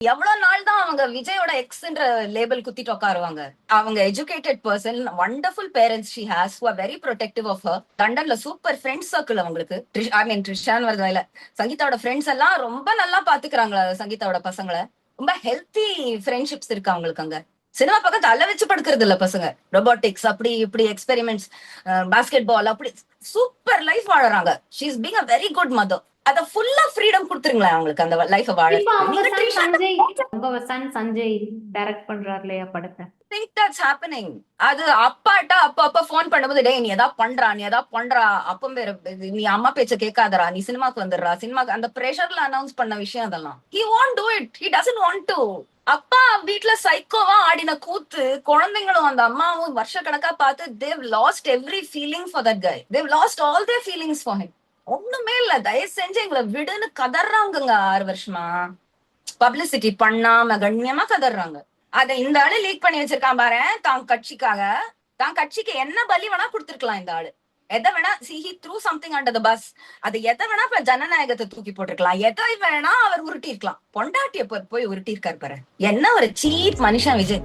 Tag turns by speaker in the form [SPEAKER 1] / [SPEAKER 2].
[SPEAKER 1] எவ்வளவு நாள் தான் அவங்க விஜயோட எக்ஸ்ன்ற லேபிள் குத்திட்டு உட்காருவாங்க. அவங்க educated person, wonderful parents she has who are very protective of her. லண்டன்ல சூப்பர் ஃப்ரெண்ட்ஸ் சர்க்கிள் அவங்களுக்கு. ஐ மீன் ட்ரிஷான் வரதுல சங்கீதாவோட ஃப்ரெண்ட்ஸ் எல்லாம் ரொம்ப நல்லா பாத்துக்கிறாங்களா சங்கீதாவோட பசங்களை. ரொம்ப ஹெல்த்தி ஃப்ரெண்ட்ஷிப்ஸ் இருக்கு அவங்களுக்கு அங்க. சினிமா பக்கம் தலை வச்சு படுக்கிறது இல்ல பசங்க. ரொபோட்டிக்ஸ் அப்படி இப்படி எக்ஸ்பெரிமெண்ட்ஸ், பாஸ்கெட் பால் அப்படி சூப்பர் லைஃப் வாழறாங்க. She is being a very good mother. அத ஃபுல்லா ஃப்ரீடம் கொடுத்துருங்களேன் அவங்களுக்கு அந்த லைஃப் வாழ.
[SPEAKER 2] இப்ப உங்க சன் சஞ்சய் டைரக்ட் பண்றாரு இல்லையா படத்தை?
[SPEAKER 1] think that's happening. அது அப்பாட்டா அப்ப போன் பண்ணும்போது டேய் நீ ஏதாவது பண்றா அப்பம் பேரு நீ அம்மா பேச்ச கேட்காதரா, நீ சினிமாக்கு வந்துடுறா, சினிமாக்கு அந்த பிரஷர்ல அனௌன்ஸ் பண்ண விஷயம் அதெல்லாம். He won't do it. He doesn't want to. அப்பா வீட்டுல சைக்கோவா ஆடின கூத்து குழந்தைங்களும் அந்த அம்மாவும் வருஷ கணக்கா பார்த்து they've lost every feeling for that guy. They've lost all their feelings for him. ஒண்ணுமே இல்ல, தயவு செஞ்சு எங்களை விடுன்னு கதறாங்கங்க 6 வருஷமா. பப்ளிசிட்டி பண்ணாம கண்ணியமா கதறாங்க. அத இந்த ஆளு லீக் பண்ணி வச்சிருக்கான் பாரு தான் கட்சிக்காக. தான் கட்சிக்கு என்ன பலி வேணா கொடுத்திருக்கலாம் இந்த ஆளு. எதை வேணா he threw something under the bus. அது எதை வேணா இப்ப ஜனநாயகத்தை தூக்கி போட்டிருக்கலாம், எதை வேணா அவர் உருட்டி இருக்கலாம். பொண்டாட்டிய போய் உருட்டி இருக்காரு பாரு. என்ன ஒரு சீப் மனுஷன் விஜய்.